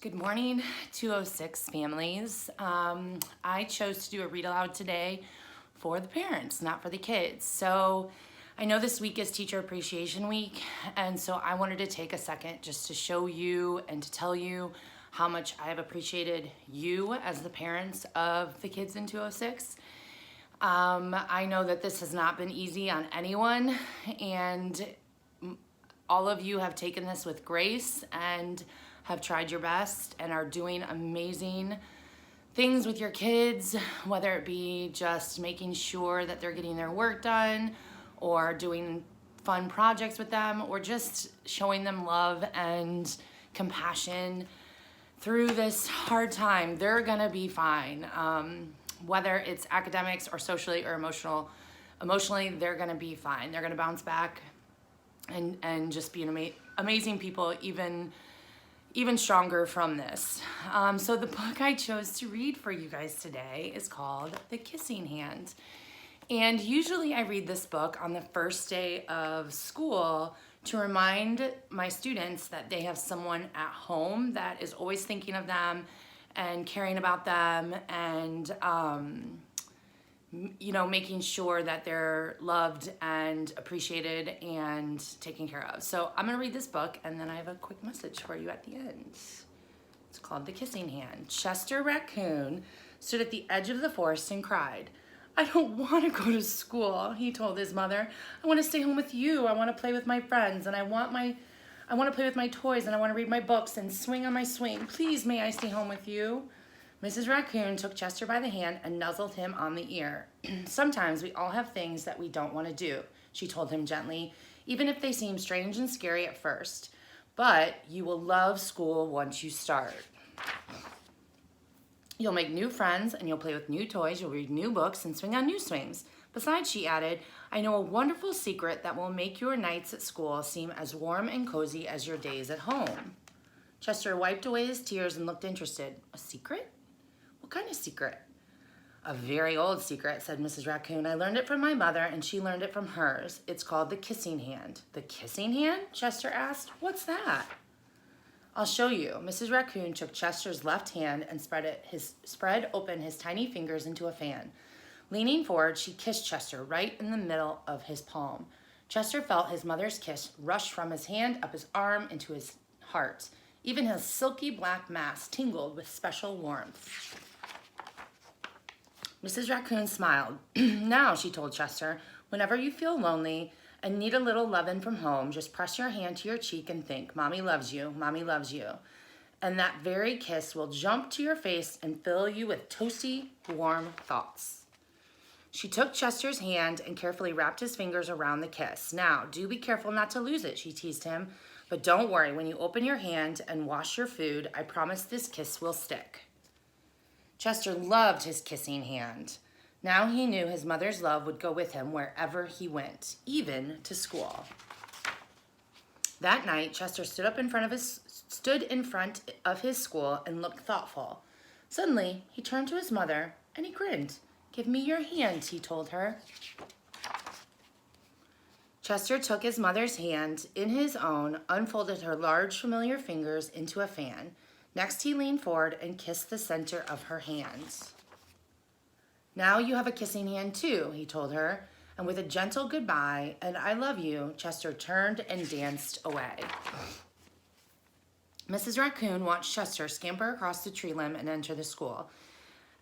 Good morning, 206 families. I chose to do a read aloud today for the parents, not for the kids. So I know this week is Teacher Appreciation Week, and so I wanted to take a second just to show you and to tell you how much I have appreciated you as the parents of the kids in 206. I know that this has not been easy on anyone, and all of you have taken this with grace and have tried your best and are doing amazing things with your kids, whether it be just making sure that they're getting their work done or doing fun projects with them or just showing them love and compassion through this hard time. They're gonna be fine. Whether it's academics or socially or emotionally, they're gonna be fine. They're gonna bounce back and just be amazing people, even stronger from this. So the book I chose to read for you guys today is called The Kissing Hand. And usually I read this book on the first day of school to remind my students that they have someone at home that is always thinking of them and caring about them and making sure that they're loved and appreciated and taken care of. So I'm gonna read this book and then I have a quick message for you at the end. It's called The Kissing Hand. Chester Raccoon stood at the edge of the forest and cried. "I don't want to go to school," he told his mother. "I want to stay home with you. I want to play with my friends and I want to play with my toys and I want to read my books and swing on my swing. Please, may I stay home with you?" Mrs. Raccoon took Chester by the hand and nuzzled him on the ear. "Sometimes we all have things that we don't want to do," she told him gently, "even if they seem strange and scary at first. But you will love school once you start. You'll make new friends and you'll play with new toys, you'll read new books and swing on new swings. Besides," she added, "I know a wonderful secret that will make your nights at school seem as warm and cozy as your days at home." Chester wiped away his tears and looked interested. "A secret? What kind of secret?" "A very old secret," said Mrs. Raccoon. "I learned it from my mother and she learned it from hers. It's called the kissing hand." "The kissing hand?" Chester asked. "What's that?" "I'll show you." Mrs. Raccoon took Chester's left hand and spread open his tiny fingers into a fan. Leaning forward, she kissed Chester right in the middle of his palm. Chester felt his mother's kiss rush from his hand up his arm into his heart. Even his silky black mass tingled with special warmth. Mrs. Raccoon smiled. "Now," she told Chester, "whenever you feel lonely and need a little lovin' from home, just press your hand to your cheek and think, 'Mommy loves you, Mommy loves you.' And that very kiss will jump to your face and fill you with toasty, warm thoughts." She took Chester's hand and carefully wrapped his fingers around the kiss. "Now, do be careful not to lose it," she teased him. "But don't worry, when you open your hand and wash your food, I promise this kiss will stick." Chester loved his kissing hand. Now he knew his mother's love would go with him wherever he went, even to school. That night, Chester stood in front of his school and looked thoughtful. Suddenly, he turned to his mother and he grinned. "Give me your hand," he told her. Chester took his mother's hand in his own, unfolded her large, familiar fingers into a fan. Next, he leaned forward and kissed the center of her hands. "Now you have a kissing hand too," he told her, and with a gentle goodbye and "I love you," Chester turned and danced away. Mrs. Raccoon watched Chester scamper across the tree limb and enter the school.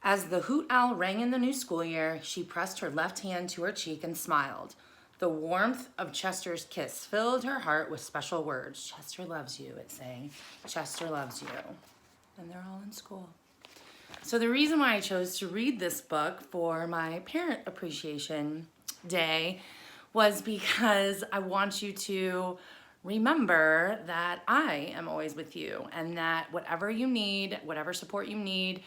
As the hoot owl rang in the new school year, she pressed her left hand to her cheek and smiled. The warmth of Chester's kiss filled her heart with special words. "Chester loves you," it sang. "Chester loves you." And they're all in school. So the reason why I chose to read this book for my Parent Appreciation Day was because I want you to remember that I am always with you and that whatever you need, whatever support you need,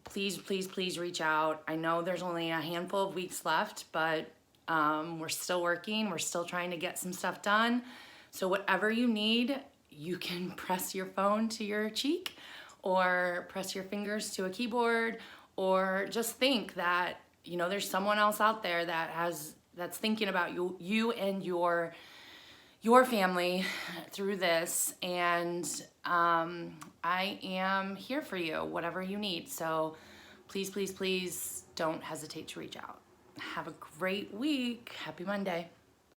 please, please, please reach out. I know there's only a handful of weeks left, but we're still working. We're still trying to get some stuff done. So whatever you need, you can press your phone to your cheek or press your fingers to a keyboard, or just think that, there's someone else out there that's thinking about you and your your family through this, and I am here for you, whatever you need. So please, please, please don't hesitate to reach out. Have a great week. Happy Monday.